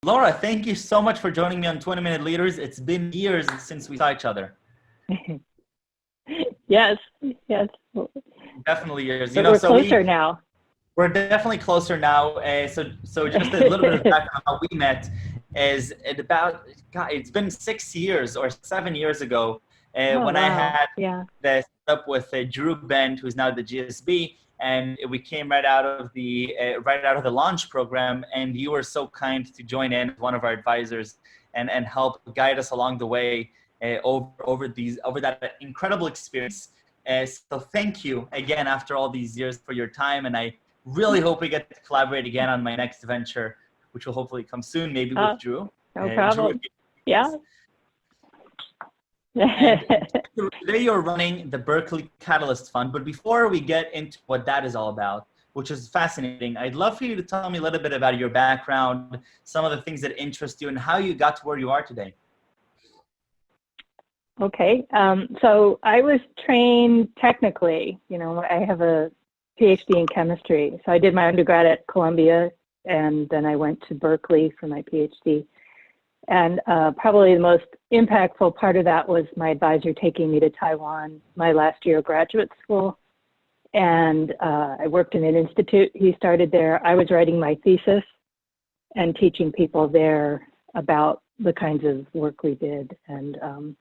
Laura, thank you so much for joining me on 20 Minute Leaders. It's been years since we saw each other. Yes, yes. Definitely years. But we're closer now. We're definitely closer now. So just a little bit of background on how we met is it's been 6 years or 7 years ago when I had the setup with Drew Bend, who's now the GSB, and we came right out of the launch program, and you were so kind to join in as one of our advisors and help guide us along the way over that incredible experience. So thank you again after all these years for your time, and I really hope we get to collaborate again on my next venture, which will hopefully come soon, maybe with Drew. No problem. Yeah. Today you're running the Berkeley Catalyst Fund, but before we get into what that is all about, which is fascinating, I'd love for you to tell me a little bit about your background, some of the things that interest you, and how you got to where you are today. Okay, so I was trained technically, I have a PhD in chemistry. So I did my undergrad at Columbia, and then I went to Berkeley for my PhD. And probably the most impactful part of that was my advisor taking me to Taiwan my last year of graduate school. And I worked in an institute he started there. I was writing my thesis and teaching people there about the kinds of work we did. And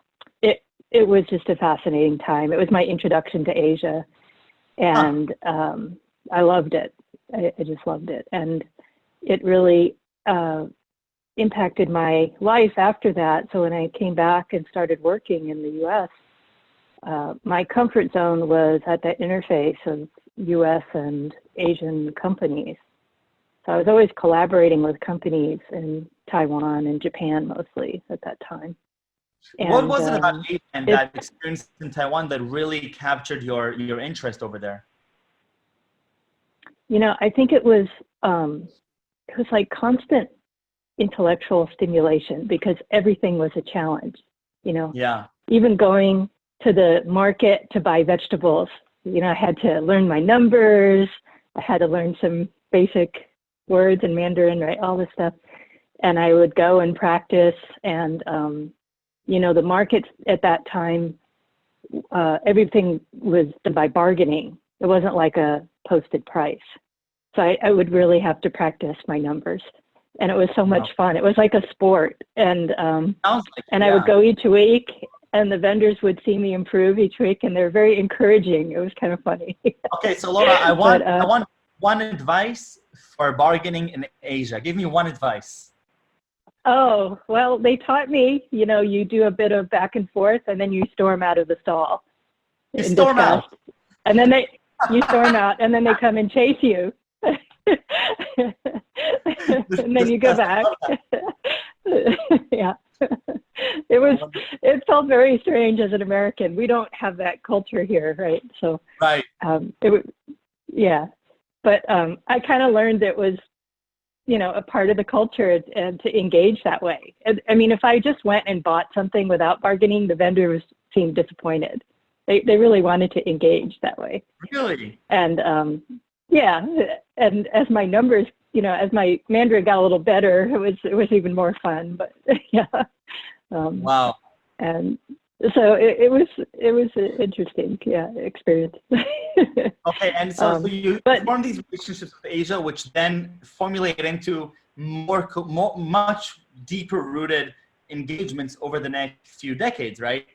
it was just a fascinating time. It was my introduction to Asia. And I loved it. I just loved it. And it really impacted my life after that. So when I came back and started working in the US, my comfort zone was at that interface of US and Asian companies. So I was always collaborating with companies in Taiwan and Japan mostly at that time. And, what was it about Asia and that experience in Taiwan that really captured your interest over there? I think it was like constant intellectual stimulation because everything was a challenge, Yeah. Even going to the market to buy vegetables, I had to learn my numbers. I had to learn some basic words in Mandarin, right? All this stuff. And I would go and practice. And, the markets at that time, everything was done by bargaining. It wasn't like a posted price. So I would really have to practice my numbers. And it was so much fun. It was like a sport. And I would go each week, and the vendors would see me improve each week, and they're very encouraging. It was kind of funny. Okay, so Laura, I want one advice for bargaining in Asia. Give me one advice. Oh, well, they taught me, you do a bit of back and forth, and then you storm out of the stall. You storm out. And then you storm out, and then they come and chase you. And then you go back. Yeah. It felt very strange as an American. We don't have that culture here, right? So, right. But I kind of learned it was, a part of the culture and to engage that way. I mean, if I just went and bought something without bargaining, the vendors seemed disappointed. They really wanted to engage that way. Really? And and as my numbers, as my Mandarin got a little better, it was even more fun. But yeah. Wow. And so it was an interesting experience. Okay, and so you form these relationships with Asia, which then formulate into much deeper rooted engagements over the next few decades, right?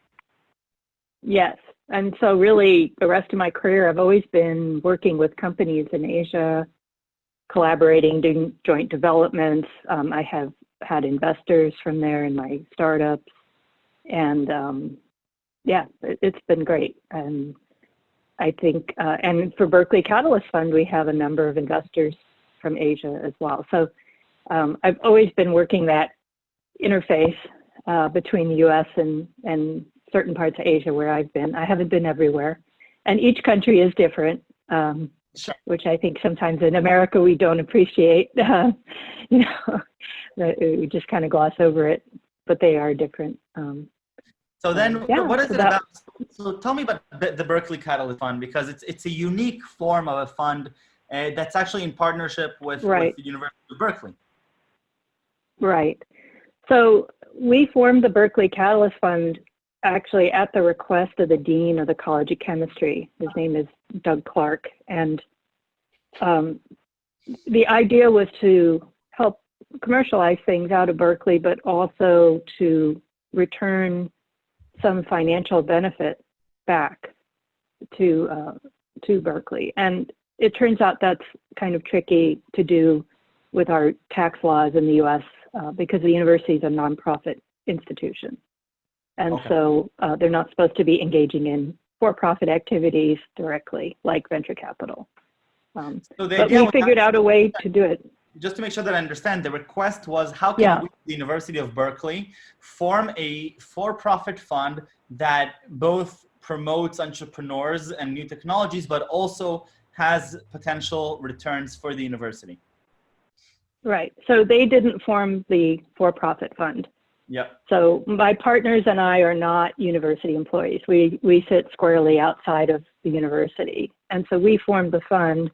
Yes. And so really the rest of my career, I've always been working with companies in Asia, collaborating, doing joint developments. I have had investors from there in my startups. And it's been great. And I think, and for Berkeley Catalyst Fund, we have a number of investors from Asia as well. So I've always been working that interface between the US and certain parts of Asia where I've been. I haven't been everywhere. And each country is different. Sure. which I think sometimes in America we don't appreciate. You know, we just kind of gloss over it, but they are different. So then, yeah, what is so it that, about? So tell me about the Berkeley Catalyst Fund, because it's a unique form of a fund that's actually in partnership with right, the University of Berkeley. right. So we formed the Berkeley Catalyst Fund actually at the request of the dean of the College of Chemistry. His name is Doug Clark, and the idea was to help commercialize things out of Berkeley, but also to return some financial benefit back to Berkeley. And it turns out that's kind of tricky to do with our tax laws in the U.S. Because the university is a nonprofit institution. And Okay. so they're not supposed to be engaging in for-profit activities directly, like venture capital. So the But idea we was figured out a way to do it. just to make sure that I understand, the request was, how can we, the University of Berkeley, form a for-profit fund that both promotes entrepreneurs and new technologies, but also has potential returns for the university? Right. So they didn't form the for-profit fund. Yeah. So my partners and I are not university employees. We sit squarely outside of the university. And so we formed the fund.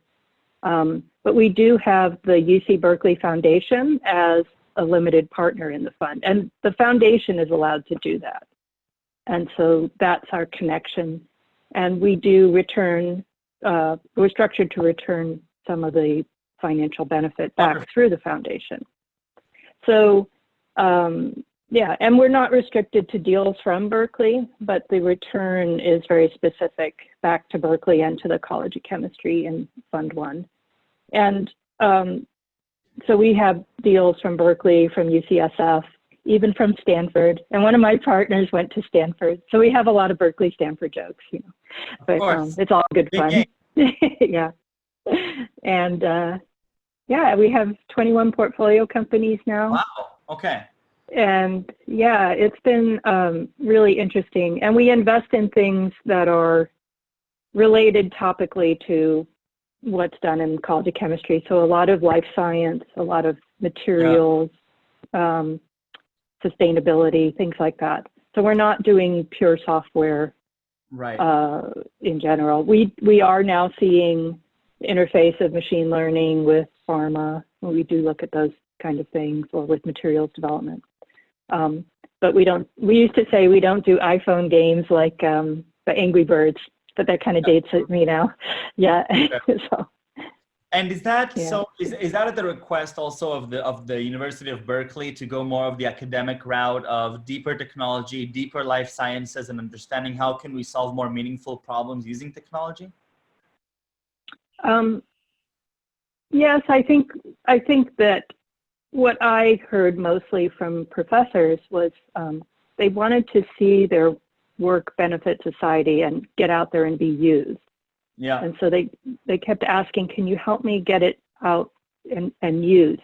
But we do have the UC Berkeley Foundation as a limited partner in the fund. And the foundation is allowed to do that. And so that's our connection. And we do return, we're structured to return some of the financial benefit back through the foundation. So, yeah, and we're not restricted to deals from Berkeley, but the return is very specific back to Berkeley and to the College of Chemistry in Fund 1. And so we have deals from Berkeley, from UCSF, even from Stanford. And one of my partners went to Stanford. So we have a lot of Berkeley Stanford jokes, you know, but it's all good fun. Yeah. And yeah, we have 21 portfolio companies now. Wow. Okay. And yeah, it's been really interesting. And we invest in things that are related topically to what's done in College of Chemistry. So a lot of life science, a lot of materials, sustainability, things like that. So we're not doing pure software in general. We are now seeing the interface of machine learning with pharma. We do look at those kind of things, or with materials development. But we used to say we don't do iPhone games like the Angry Birds, but that kind of dates me now. Yeah. So, and is that so? Is that at the request also of the University of Berkeley to go more of the academic route of deeper technology, deeper life sciences, and understanding how can we solve more meaningful problems using technology? Yes, I think that what I heard mostly from professors was they wanted to see their work benefit society and get out there and be used. Yeah. And so they kept asking, can you help me get it out and used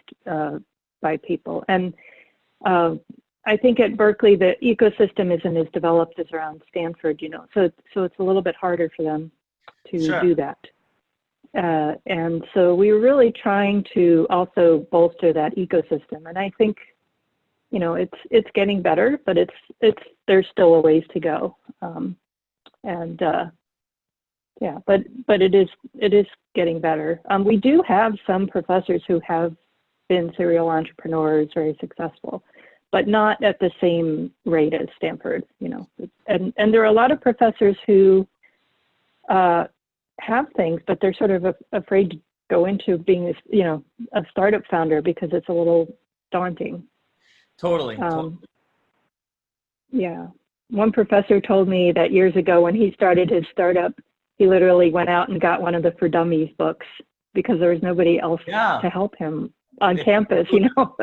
by people? And I think at Berkeley, the ecosystem isn't as developed as around Stanford, you know, so it's a little bit harder for them to do that. And so we were really trying to also bolster that ecosystem. And I think, you know, it's getting better, but there's still a ways to go. Yeah, but it is getting better. We do have some professors who have been serial entrepreneurs, very successful, but not at the same rate as Stanford, you know. And there are a lot of professors who have things, but they're sort of afraid to go into being, you know, a startup founder because it's a little daunting. Totally. Yeah. One professor told me that years ago when he started his startup, he literally went out and got one of the For Dummies books because there was nobody else to help him on campus, you know.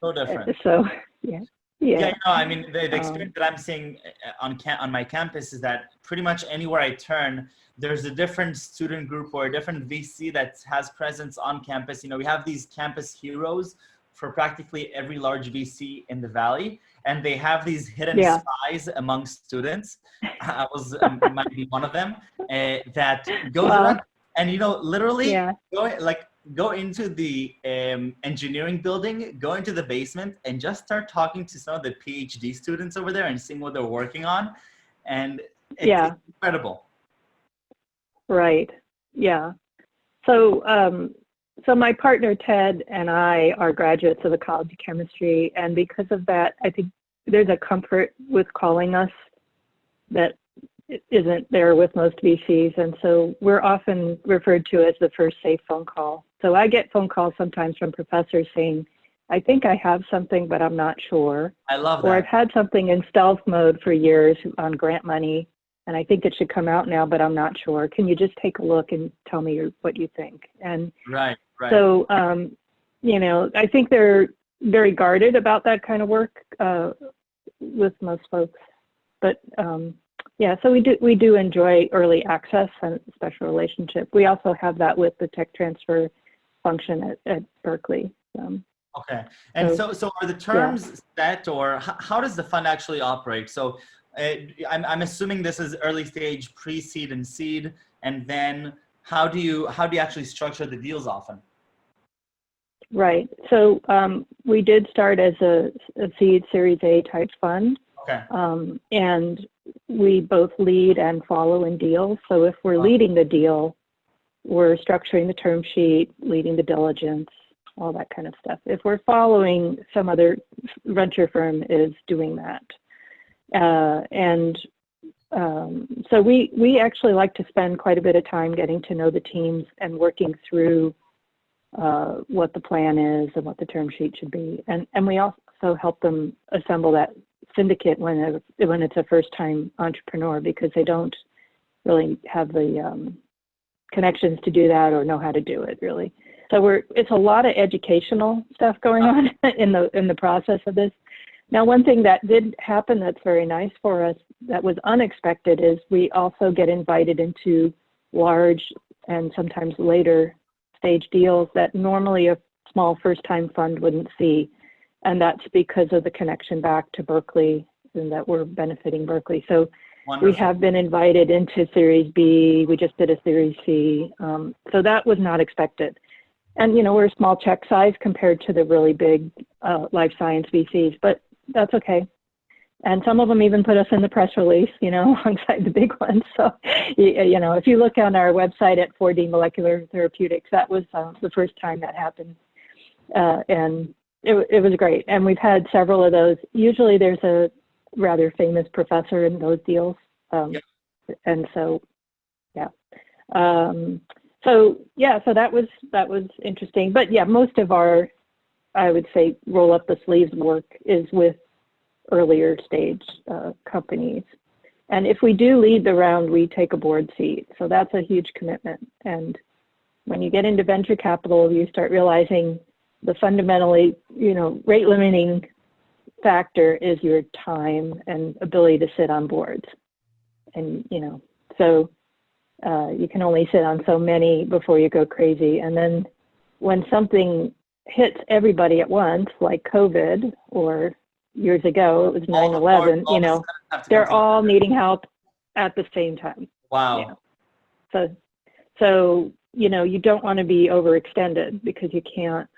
So different. So, yeah. Yeah, you know, I mean, the experience that I'm seeing on my campus is that pretty much anywhere I turn, there's a different student group or a different VC that has presence on campus. You know, we have these campus heroes for practically every large VC in the Valley, and they have these hidden spies among students. I might be one of them that goes around And literally Yeah. go into the engineering building, go into the basement, and just start talking to some of the PhD students over there and seeing what they're working on, and it's incredible. Right. Yeah. So, so my partner Ted and I are graduates of the College of Chemistry, and because of that, I think there's a comfort with calling us that isn't there with most VCs, and so we're often referred to as the first safe phone call. So I get phone calls sometimes from professors saying, I think I have something, but I'm not sure. I love that. Or I've had something in stealth mode for years on grant money, and I think it should come out now, but I'm not sure. Can you just take a look and tell me what you think? And right. So, I think they're very guarded about that kind of work with most folks. But so we do enjoy early access and special relationship. We also have that with the tech transfer function at Berkeley. Okay. And so are the terms set, or how does the fund actually operate? So I'm assuming this is early stage, pre-seed and seed, and then how do you actually structure the deals often? Right. So we did start as a seed Series A type fund. Okay. And we both lead and follow in deals. So if we're leading the deal, we're structuring the term sheet, leading the diligence, all that kind of stuff. If we're following, some other venture firm is doing that. So we actually like to spend quite a bit of time getting to know the teams and working through what the plan is and what the term sheet should be. And we also help them assemble that syndicate when it's a first-time entrepreneur, because they don't really have the connections to do that or know how to do it really. So it's a lot of educational stuff going on in the process of this. Now, one thing that did happen that's very nice for us that was unexpected is we also get invited into large and sometimes later stage deals that normally a small first-time fund wouldn't see. And that's because of the connection back to Berkeley and that we're benefiting Berkeley. So wonderful. We have been invited into Series B. We just did a Series C. So that was not expected. And, we're a small check size compared to the really big life science VCs, but that's okay. And some of them even put us in the press release, alongside the big ones. So, if you look on our website at 4D Molecular Therapeutics, that was the first time that happened. And it was great. And we've had several of those. Usually there's a rather famous professor in those deals. And so, so that was interesting. But most of our, I would say, roll up the sleeves work is with earlier stage companies. And if we do lead the round, we take a board seat. So that's a huge commitment. And when you get into venture capital, you start realizing the fundamentally, rate limiting factor is your time and ability to sit on boards. And, so you can only sit on so many before you go crazy. And then when something hits everybody at once, like COVID, or years ago, it was 9/11, they're all needing help at the same time. Wow. So, you don't want to be overextended because you can't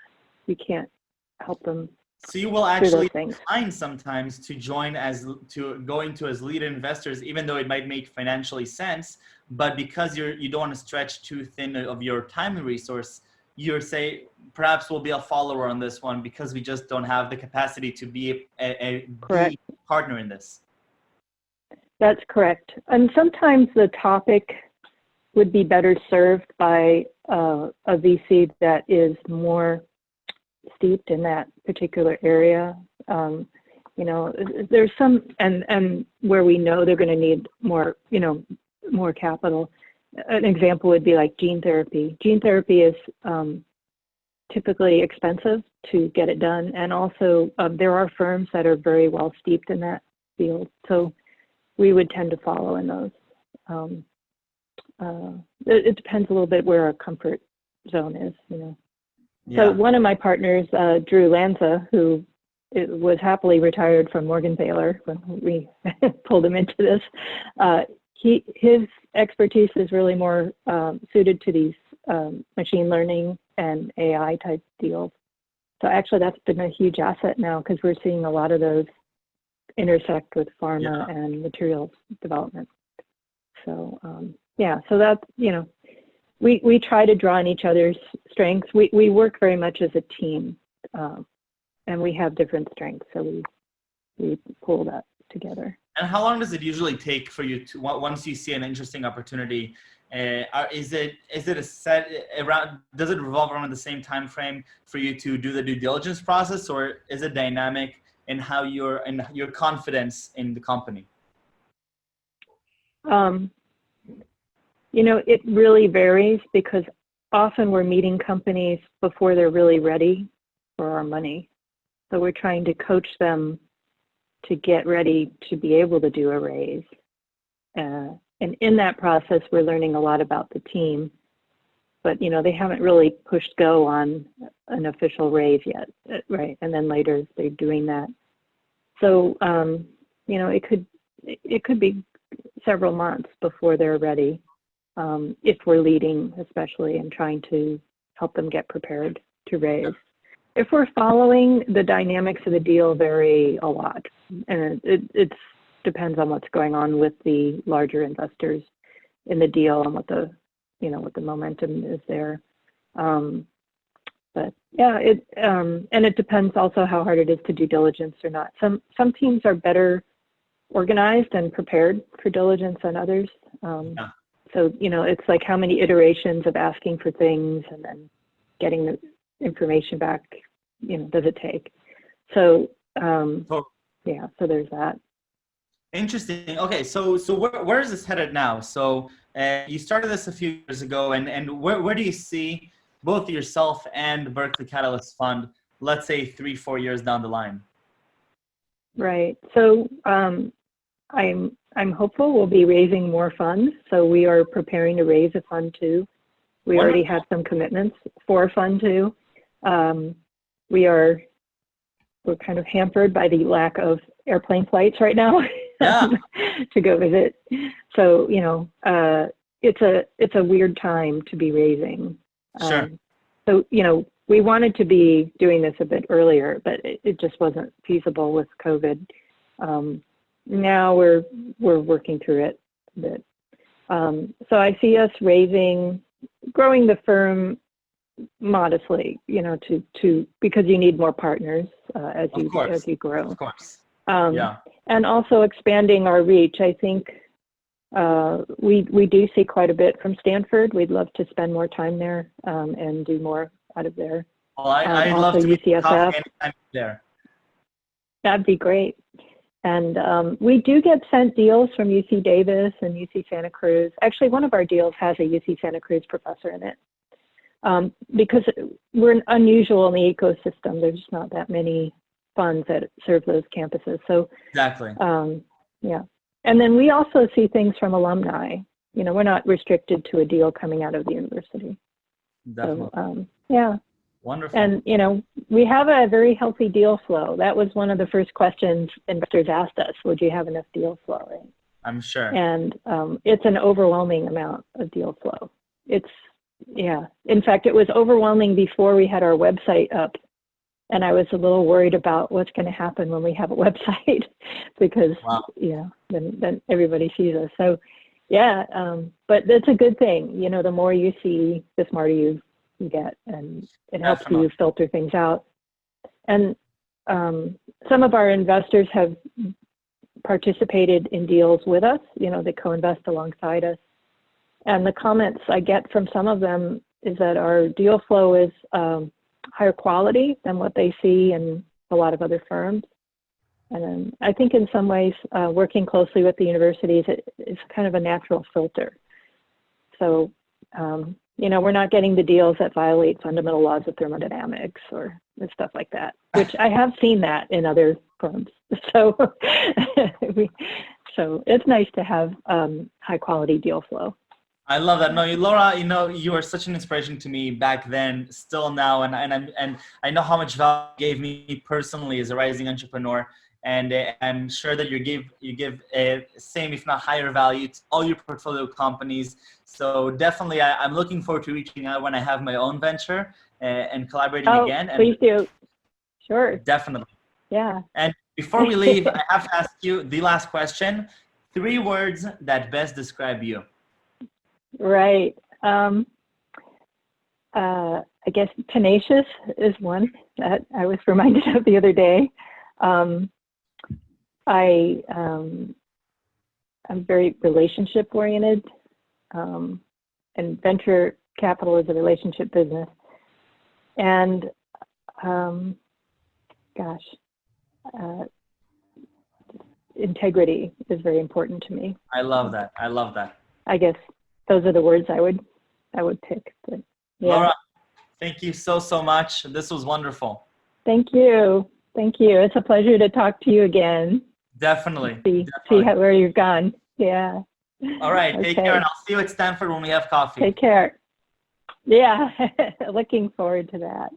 help them. So you will actually decline sometimes to go into as lead investors, even though it might make financially sense, but because you don't want to stretch too thin of your time and resource, you say, perhaps we'll be a follower on this one because we just don't have the capacity to be a partner in this. That's correct. And sometimes the topic would be better served by a VC that is more steeped in that particular area. There's some, and where we know they're going to need more, more capital. An example would be like gene therapy. Gene therapy is typically expensive to get it done. And also there are firms that are very well steeped in that field. So we would tend to follow in those. It depends a little bit where our comfort zone is, So one of my partners, Drew Lanza, who was happily retired from Morgan Thaler when we pulled him into this, his expertise is really more suited to these machine learning and AI type deals. So actually that's been a huge asset now because we're seeing a lot of those intersect with pharma and materials development. So so that's, we try to draw on each other's strengths. We work very much as a team, and we have different strengths, so we pull that together. And how long does it usually take for you to, once you see an interesting opportunity, is it a set around, does it revolve around the same time frame for you to do the due diligence process, or is it dynamic in how your confidence in the company? It really varies because often we're meeting companies before they're really ready for our money. So we're trying to coach them to get ready to be able to do a raise. And in that process, we're learning a lot about the team, but they haven't really pushed go on an official raise yet, right? And then later they're doing that. So, it could be several months before they're ready, if we're leading, especially, and trying to help them get prepared to raise. If we're following, the dynamics of the deal vary a lot, and it depends on what's going on with the larger investors in the deal and what the momentum is there. But yeah, and it depends also how hard it is to do diligence or not. Some teams are better organized and prepared for diligence than others. So, it's like how many iterations of asking for things and then getting the information back, does it take? So, so there's that. Interesting. Okay, so where is this headed now? So you started this a few years ago, and where do you see both yourself and Berkeley Catalyst Fund, let's say 3-4 years down the line? Right. So I'm hopeful we'll be raising more funds. So we are preparing to raise a fund 2. We Wonderful. Already have some commitments for fund 2. We're kind of hampered by the lack of airplane flights right now to go visit. So, it's a weird time to be raising. Sure. So, we wanted to be doing this a bit earlier, but it just wasn't feasible with COVID. Now we're working through it a bit. So I see us growing the firm modestly, because you need more partners as you grow. Of course. And also expanding our reach. I think we do see quite a bit from Stanford. We'd love to spend more time there and do more out of there. Well, I'd love to meet UCSF. There. That'd be great. And we do get sent deals from UC Davis and UC Santa Cruz. Actually, one of our deals has a UC Santa Cruz professor in it. Because we're unusual in the ecosystem. There's just not that many funds that serve those campuses. So exactly. And then we also see things from alumni. We're not restricted to a deal coming out of the university. Definitely. So, Wonderful. And, we have a very healthy deal flow. That was one of the first questions investors asked us, would you have enough deal flow? Right? I'm sure. And it's an overwhelming amount of deal flow. In fact, it was overwhelming before we had our website up. And I was a little worried about what's going to happen when we have a website because, then everybody sees us. So, but that's a good thing. The more you see, the smarter you get, and it helps you filter things out. And some of our investors have participated in deals with us, they co-invest alongside us. And the comments I get from some of them is that our deal flow is higher quality than what they see in a lot of other firms. And I think in some ways, working closely with the universities is kind of a natural filter. So, we're not getting the deals that violate fundamental laws of thermodynamics or stuff like that, which I have seen that in other firms. So, so it's nice to have high quality deal flow. I love that. No, Laura, you are such an inspiration to me back then, still now, and I know how much value you gave me personally as a rising entrepreneur. and I'm sure that you give a same, if not higher, value to all your portfolio companies. So definitely, I'm looking forward to reaching out when I have my own venture and collaborating again. And please do. Sure. Definitely. Yeah. And before we leave, I have to ask you the last question. 3 words that best describe you. Right. I guess tenacious is one that I was reminded of the other day. I'm very relationship oriented, and venture capital is a relationship business. And integrity is very important to me. I love that. I love that. I guess those are the words I would pick. But, yeah. Laura, thank you so much. This was wonderful. Thank you. Thank you. It's a pleasure to talk to you again. Definitely. See where you've gone. Yeah. All right. Okay. Take care, and I'll see you at Stanford when we have coffee. Take care. Yeah. Looking forward to that.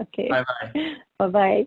Okay. Bye-bye. Bye-bye.